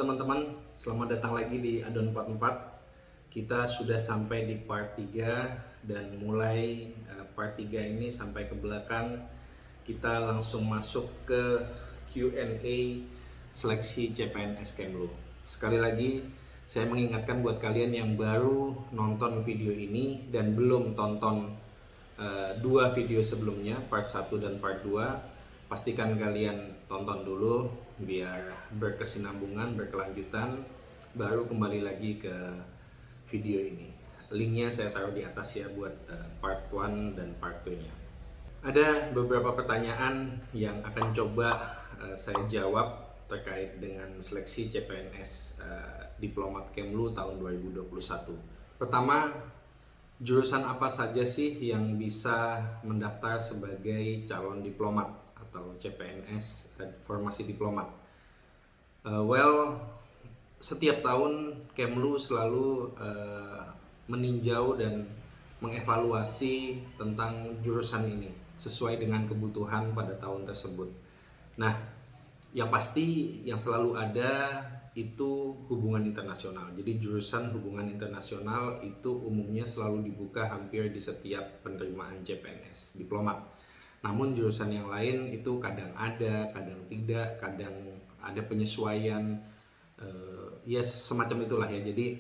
teman-teman, selamat datang lagi di Adon 44. Kita sudah sampai di part 3 dan mulai part 3 ini sampai ke belakang kita langsung masuk ke Q&A seleksi CPNS Kemlu. Sekali lagi saya mengingatkan buat kalian yang baru nonton video ini dan belum tonton dua video sebelumnya, part 1 dan part 2, pastikan kalian tonton dulu biar berkesinambungan, berkelanjutan, baru kembali lagi ke video ini. Linknya saya taruh di atas ya buat part 1 dan part 2 nya. Ada beberapa pertanyaan yang akan coba saya jawab terkait dengan seleksi CPNS Diplomat Kemlu tahun 2021. Pertama, jurusan apa saja sih yang bisa mendaftar sebagai calon diplomat atau CPNS formasi diplomat? Setiap tahun Kemlu selalu meninjau dan mengevaluasi tentang jurusan ini sesuai dengan kebutuhan pada tahun tersebut. Nah, yang pasti yang selalu ada itu hubungan internasional. Jadi jurusan hubungan internasional itu umumnya selalu dibuka hampir di setiap penerimaan CPNS diplomat. Namun jurusan yang lain itu kadang ada, kadang tidak, kadang ada penyesuaian, ya semacam itulah ya. Jadi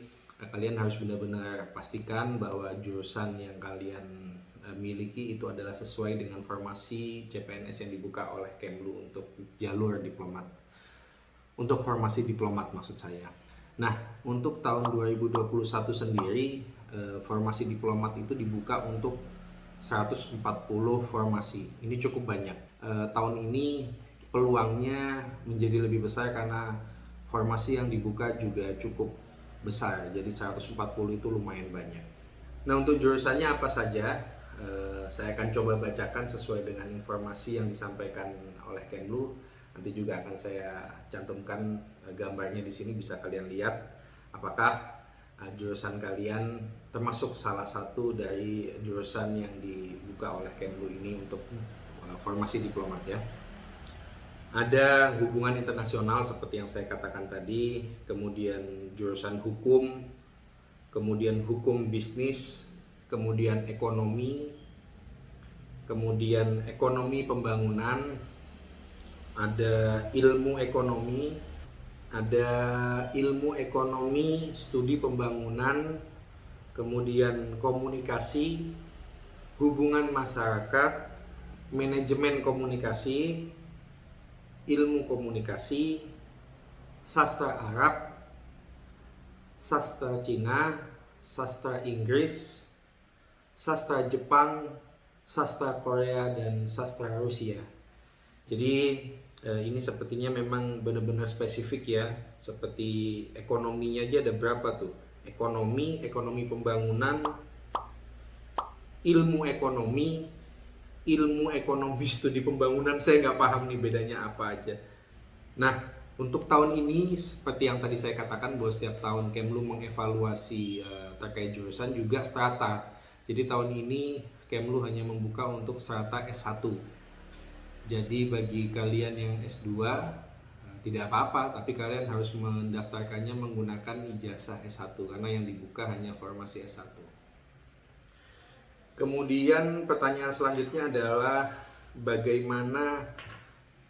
kalian harus benar-benar pastikan bahwa jurusan yang kalian miliki itu adalah sesuai dengan formasi CPNS yang dibuka oleh Kemlu untuk jalur diplomat. Untuk formasi diplomat maksud saya. Nah, untuk tahun 2021 sendiri, formasi diplomat itu dibuka untuk 140 formasi. Ini cukup banyak. Tahun ini peluangnya menjadi lebih besar karena formasi yang dibuka juga cukup besar. Jadi 140 itu lumayan banyak. Nah, untuk jurusannya apa saja? Saya akan coba bacakan sesuai dengan informasi yang disampaikan oleh Kemlu. Nanti juga akan saya cantumkan gambarnya di sini, bisa kalian lihat apakah jurusan kalian termasuk salah satu dari jurusan yang dibuka oleh Kemlu ini untuk formasi diplomat ya. Ada hubungan internasional seperti yang saya katakan tadi, kemudian jurusan hukum, kemudian hukum bisnis, kemudian ekonomi, kemudian ekonomi pembangunan, ada ilmu ekonomi, ada ilmu ekonomi studi pembangunan, kemudian komunikasi, hubungan masyarakat, manajemen komunikasi, ilmu komunikasi, sastra Arab, sastra Cina, sastra Inggris, sastra Jepang, sastra Korea, dan sastra Rusia. Jadi ini sepertinya memang benar-benar spesifik ya. Seperti ekonominya aja ada berapa tuh? Ekonomi pembangunan, ilmu ekonomi studi pembangunan. Saya nggak paham nih bedanya apa aja. Nah, untuk tahun ini seperti yang tadi saya katakan bahwa setiap tahun Kemlu mengevaluasi terkait jurusan juga strata. Jadi tahun ini Kemlu hanya membuka untuk strata S1. Jadi bagi kalian yang S2 tidak apa-apa, tapi kalian harus mendaftarkannya menggunakan ijazah S1 karena yang dibuka hanya formasi S1. Kemudian pertanyaan selanjutnya adalah bagaimana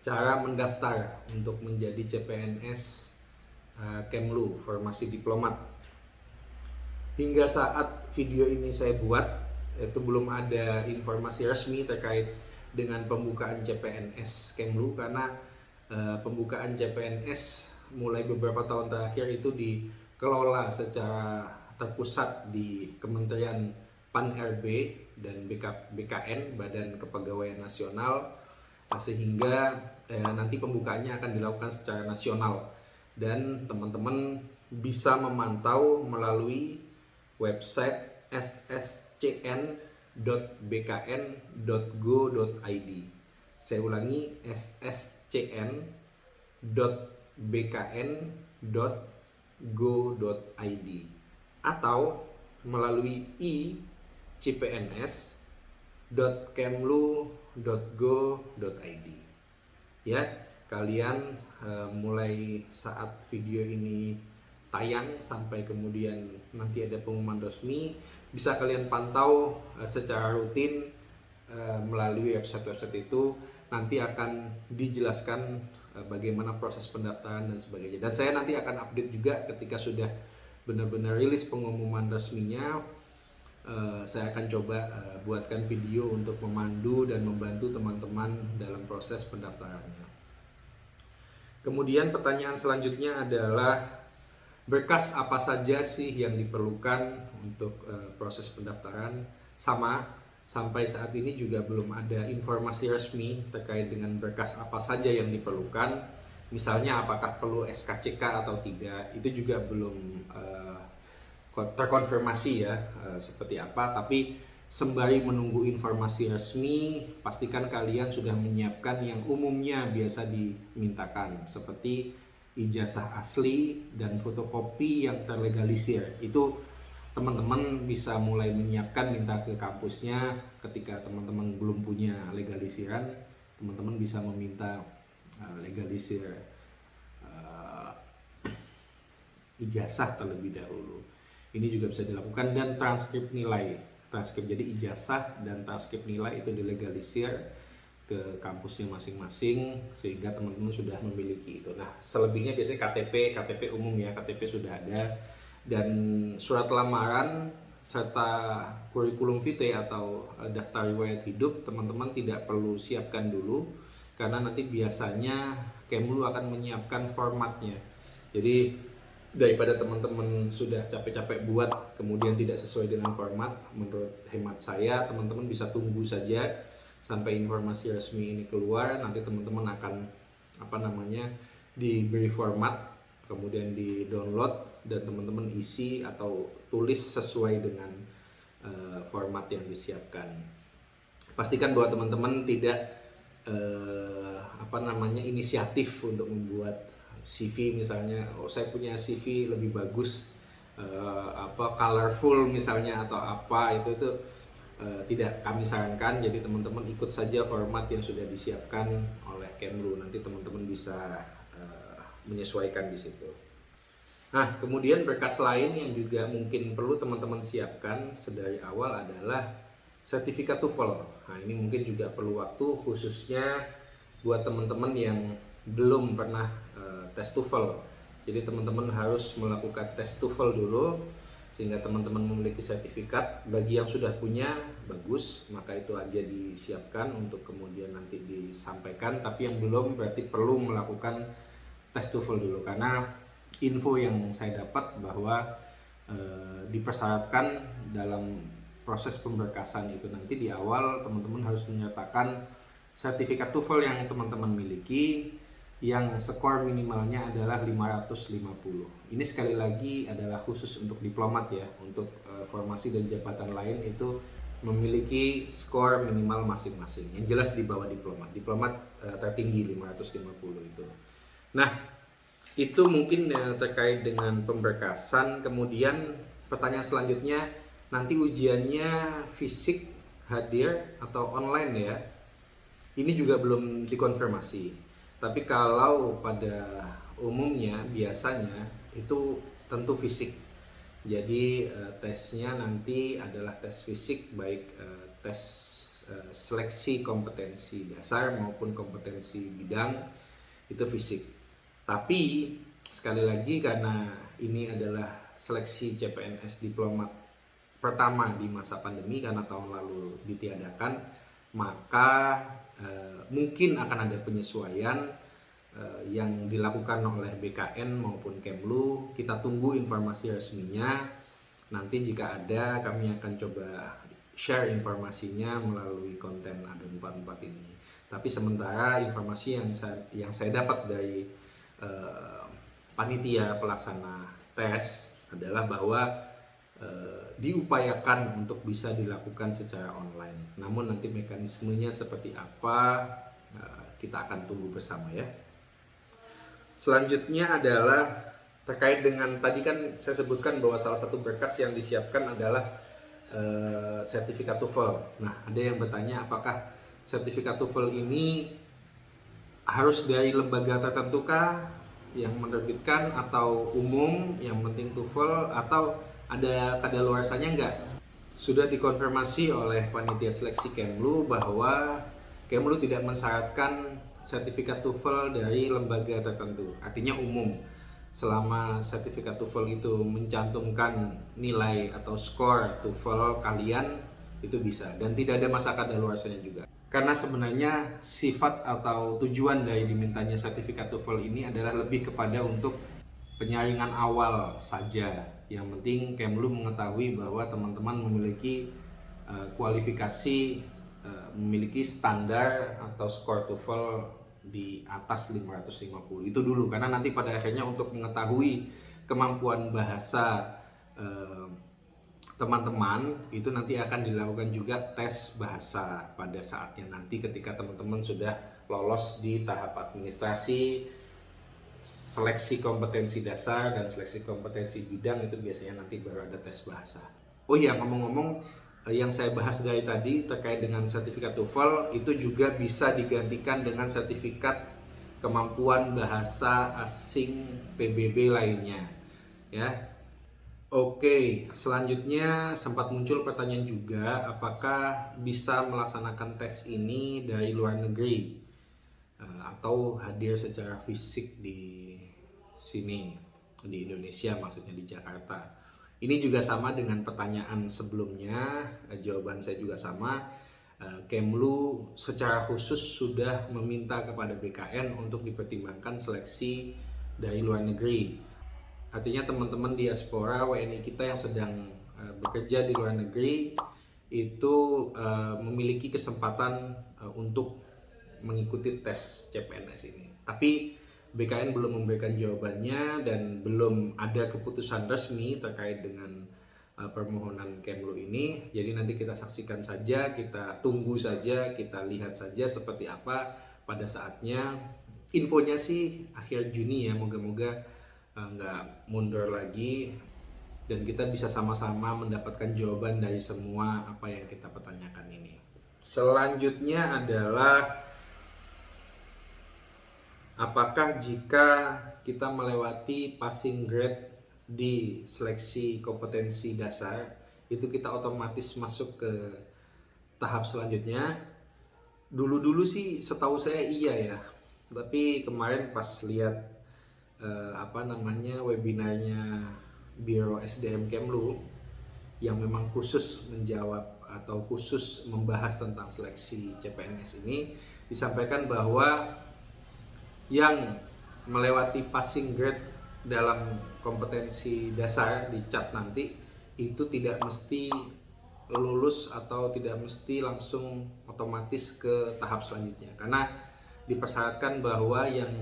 cara mendaftar untuk menjadi CPNS Kemlu formasi diplomat. Hingga saat video ini saya buat itu belum ada informasi resmi terkait dengan pembukaan CPNS Kemlu karena pembukaan CPNS mulai beberapa tahun terakhir itu dikelola secara terpusat di Kementerian PAN-RB dan BKN, Badan Kepegawaian Nasional, sehingga nanti pembukaannya akan dilakukan secara nasional dan teman-teman bisa memantau melalui website sscn.bkn.go.id. Saya ulangi, sscn.bkn.go.id atau melalui icpns.kemlu.go.id. Ya, kalian mulai saat video ini tayang sampai kemudian nanti ada pengumuman resmi, bisa kalian pantau secara rutin melalui website-website itu. Nanti akan dijelaskan bagaimana proses pendaftaran dan sebagainya. Dan saya nanti akan update juga ketika sudah benar-benar rilis pengumuman resminya. Saya akan coba buatkan video untuk memandu dan membantu teman-teman dalam proses pendaftarannya. Kemudian pertanyaan selanjutnya adalah berkas apa saja sih yang diperlukan untuk proses pendaftaran. Sama, sampai saat ini juga belum ada informasi resmi terkait dengan berkas apa saja yang diperlukan. Misalnya apakah perlu SKCK atau tidak, itu juga belum terkonfirmasi ya seperti apa. Tapi sembari menunggu informasi resmi, pastikan kalian sudah menyiapkan yang umumnya biasa dimintakan, seperti ijazah asli dan fotokopi yang terlegalisir. Itu teman-teman bisa mulai menyiapkan, minta ke kampusnya. Ketika teman-teman belum punya legalisiran, teman-teman bisa meminta legalisir ijazah terlebih dahulu. Ini juga bisa dilakukan. Dan transkrip nilai, jadi ijazah dan transkrip nilai itu dilegalisir ke kampusnya masing-masing sehingga teman-teman sudah memiliki itu. Nah, selebihnya biasanya KTP umum ya, KTP sudah ada, dan surat lamaran serta kurikulum vitae atau daftar riwayat hidup teman-teman tidak perlu siapkan dulu, karena nanti biasanya Kemlu akan menyiapkan formatnya. Jadi daripada teman-teman sudah capek-capek buat kemudian tidak sesuai dengan format, menurut hemat saya teman-teman bisa tunggu saja sampai informasi resmi ini keluar. Nanti teman-teman akan diberi format, kemudian di download dan teman-teman isi atau tulis sesuai dengan format yang disiapkan. Pastikan bahwa teman-teman tidak inisiatif untuk membuat CV misalnya. Saya punya CV lebih bagus, colorful misalnya atau apa, itu tidak kami sarankan. Jadi teman-teman ikut saja format yang sudah disiapkan oleh Kemlu. Nanti teman-teman bisa menyesuaikan di situ. Nah, kemudian berkas lain yang juga mungkin perlu teman-teman siapkan sedari awal adalah sertifikat TOEFL. Nah, ini mungkin juga perlu waktu, khususnya buat teman-teman yang belum pernah tes TOEFL. Jadi teman-teman harus melakukan tes TOEFL dulu sehingga teman-teman memiliki sertifikat. Bagi yang sudah punya, bagus, maka itu aja disiapkan untuk kemudian nanti disampaikan. Tapi yang belum berarti perlu melakukan tes TOEFL dulu, karena info yang saya dapat bahwa dipersyaratkan dalam proses pemberkasan itu nanti di awal teman-teman harus menyertakan sertifikat TOEFL yang teman-teman miliki, yang skor minimalnya adalah 550. Ini sekali lagi adalah khusus untuk diplomat ya. Untuk formasi dan jabatan lain itu memiliki skor minimal masing-masing. Yang jelas di bawah diplomat. Diplomat tertinggi 550 itu. Nah, itu mungkin terkait dengan pemberkasan. Kemudian pertanyaan selanjutnya, nanti ujiannya fisik, hadir, atau online ya? Ini juga belum dikonfirmasi. Tapi kalau pada umumnya biasanya itu tentu fisik. Jadi tesnya nanti adalah tes fisik, baik tes seleksi kompetensi dasar maupun kompetensi bidang, itu fisik. Tapi sekali lagi, karena ini adalah seleksi CPNS diplomat pertama di masa pandemi karena tahun lalu ditiadakan, maka mungkin akan ada penyesuaian yang dilakukan oleh BKN maupun Kemlu. Kita tunggu informasi resminya. Nanti jika ada, kami akan coba share informasinya melalui konten Adon 44 ini. Tapi sementara informasi yang saya dapat dari panitia pelaksana tes adalah bahwa diupayakan untuk bisa dilakukan secara online. Namun nanti mekanismenya seperti apa, kita akan tunggu bersama ya. Selanjutnya adalah terkait dengan tadi kan saya sebutkan bahwa salah satu berkas yang disiapkan adalah sertifikat TOEFL. Nah, ada yang bertanya apakah sertifikat TOEFL ini harus dari lembaga tertentu kah yang menerbitkan, atau umum yang penting TOEFL, atau ada kadaluarsanya nggak? Sudah dikonfirmasi oleh panitia seleksi Kemlu bahwa Kemlu tidak mensyaratkan sertifikat TOEFL dari lembaga tertentu, artinya umum. Selama sertifikat TOEFL itu mencantumkan nilai atau skor TOEFL kalian, itu bisa, dan tidak ada masa kadaluarsanya juga. Karena sebenarnya sifat atau tujuan dari dimintanya sertifikat TOEFL ini adalah lebih kepada untuk penyaringan awal saja. Yang penting Kemlu mengetahui bahwa teman-teman memiliki kualifikasi, memiliki standar atau skor TOEFL di atas 550. Itu dulu, karena nanti pada akhirnya untuk mengetahui kemampuan bahasa teman-teman itu nanti akan dilakukan juga tes bahasa pada saatnya nanti ketika teman-teman sudah lolos di tahap administrasi, seleksi kompetensi dasar dan seleksi kompetensi bidang. Itu biasanya nanti baru ada tes bahasa. Oh iya, ngomong-ngomong, yang saya bahas dari tadi terkait dengan sertifikat TOEFL itu juga bisa digantikan dengan sertifikat kemampuan bahasa asing PBB lainnya, ya. Oke, selanjutnya sempat muncul pertanyaan juga, apakah bisa melaksanakan tes ini dari luar negeri atau hadir secara fisik di sini, di Indonesia, maksudnya di Jakarta. Ini juga sama dengan pertanyaan sebelumnya, jawaban saya juga sama. Kemlu secara khusus sudah meminta kepada BKN untuk dipertimbangkan seleksi dari luar negeri. Artinya teman-teman diaspora WNI kita yang sedang bekerja di luar negeri itu memiliki kesempatan untuk mengikuti tes CPNS ini. Tapi BKN belum memberikan jawabannya dan belum ada keputusan resmi terkait dengan permohonan Kemlu ini. Jadi nanti kita saksikan saja, kita tunggu saja, kita lihat saja seperti apa pada saatnya. Infonya sih akhir Juni ya, moga-moga nggak mundur lagi dan kita bisa sama-sama mendapatkan jawaban dari semua apa yang kita pertanyakan ini. Selanjutnya adalah apakah jika kita melewati passing grade di seleksi kompetensi dasar itu kita otomatis masuk ke tahap selanjutnya? Dulu-dulu sih setahu saya iya ya, tapi kemarin pas lihat webinarnya Biro SDM Kemlu yang memang khusus menjawab atau khusus membahas tentang seleksi CPNS ini, disampaikan bahwa yang melewati passing grade dalam kompetensi dasar di CAT nanti itu tidak mesti lulus atau tidak mesti langsung otomatis ke tahap selanjutnya, karena dipersyaratkan bahwa yang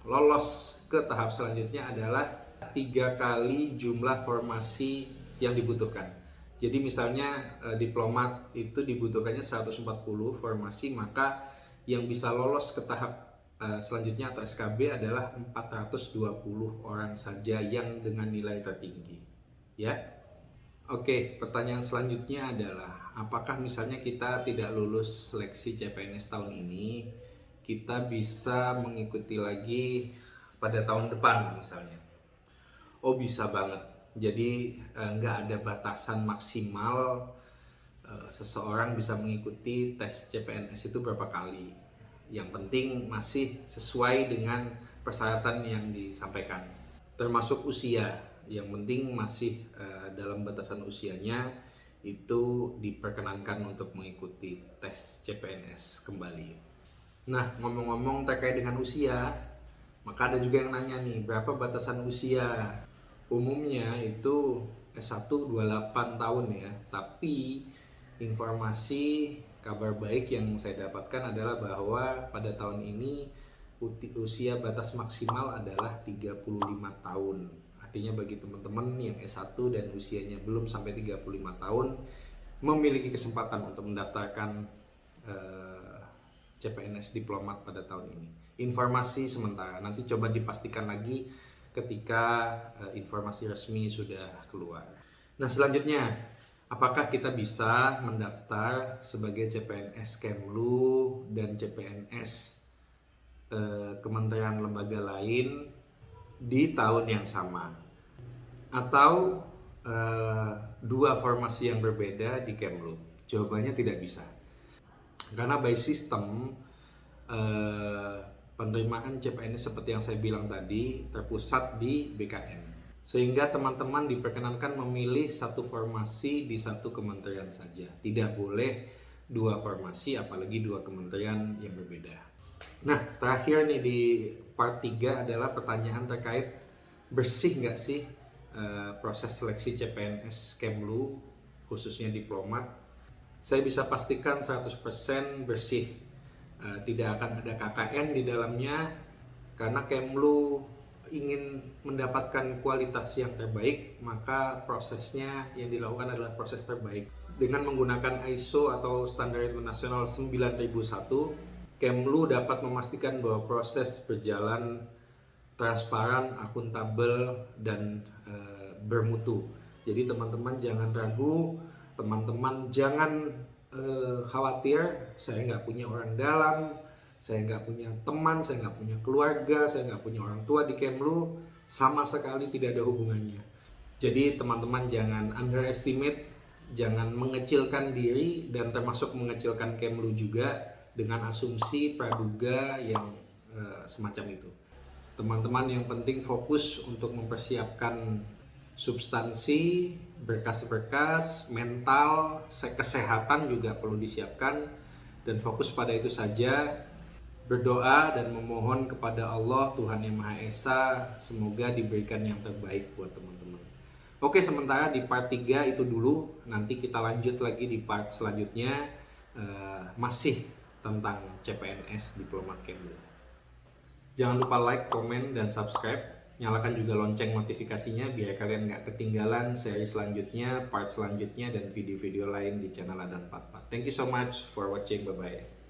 lolos ke tahap selanjutnya adalah 3 kali jumlah formasi yang dibutuhkan. Jadi misalnya diplomat itu dibutuhkannya 140 formasi, maka yang bisa lolos ke tahap selanjutnya atau SKB adalah 420 orang saja yang dengan nilai tertinggi, ya. Oke, pertanyaan selanjutnya adalah apakah misalnya kita tidak lulus seleksi CPNS tahun ini, kita bisa mengikuti lagi pada tahun depan misalnya? Oh, bisa banget. Jadi nggak ada batasan maksimal seseorang bisa mengikuti tes CPNS itu berapa kali. Yang penting masih sesuai dengan persyaratan yang disampaikan, termasuk usia. Yang penting masih dalam batasan usianya itu diperkenankan untuk mengikuti tes CPNS kembali. Nah, ngomong-ngomong terkait dengan usia, maka ada juga yang nanya nih, berapa batasan usia? Umumnya itu S1 28 tahun ya, tapi informasi kabar baik yang saya dapatkan adalah bahwa pada tahun ini usia batas maksimal adalah 35 tahun. Artinya bagi teman-teman yang S1 dan usianya belum sampai 35 tahun memiliki kesempatan untuk mendaftarkan CPNS diplomat pada tahun ini. Informasi sementara, nanti coba dipastikan lagi ketika informasi resmi sudah keluar. Nah, selanjutnya, apakah kita bisa mendaftar sebagai CPNS Kemlu dan CPNS kementerian lembaga lain di tahun yang sama, atau dua formasi yang berbeda di Kemlu? Jawabannya tidak bisa, karena by sistem penerimaan CPNS seperti yang saya bilang tadi terpusat di BKN, sehingga teman-teman diperkenankan memilih satu formasi di satu kementerian saja. Tidak boleh dua formasi, apalagi dua kementerian yang berbeda. Nah, terakhir nih di part 3 adalah pertanyaan terkait bersih nggak sih proses seleksi CPNS Kemlu, khususnya diplomat. Saya bisa pastikan 100% bersih. Tidak akan ada KKN di dalamnya, karena Kemlu ingin mendapatkan kualitas yang terbaik, maka prosesnya yang dilakukan adalah proses terbaik. Dengan menggunakan ISO atau Standar Internasional 9001, Kemlu dapat memastikan bahwa proses berjalan transparan, akuntabel, dan bermutu. Jadi teman-teman jangan ragu, teman-teman jangan khawatir, saya nggak punya orang dalam, saya nggak punya teman, saya nggak punya keluarga, saya nggak punya orang tua di Kemlu, sama sekali tidak ada hubungannya. Jadi teman-teman jangan underestimate, jangan mengecilkan diri, dan termasuk mengecilkan Kemlu juga dengan asumsi praduga yang semacam itu. Teman-teman yang penting fokus untuk mempersiapkan substansi, berkas-berkas, mental, kesehatan juga perlu disiapkan, dan fokus pada itu saja. Berdoa dan memohon kepada Allah, Tuhan Yang Maha Esa, semoga diberikan yang terbaik buat teman-teman. Oke, sementara di part 3 itu dulu, nanti kita lanjut lagi di part selanjutnya, masih tentang CPNS Diplomat Kemlu. Jangan lupa like, komen, dan subscribe. Nyalakan juga lonceng notifikasinya biar kalian nggak ketinggalan seri selanjutnya, part selanjutnya, dan video-video lain di channel Adan 44. Thank you so much for watching. Bye-bye.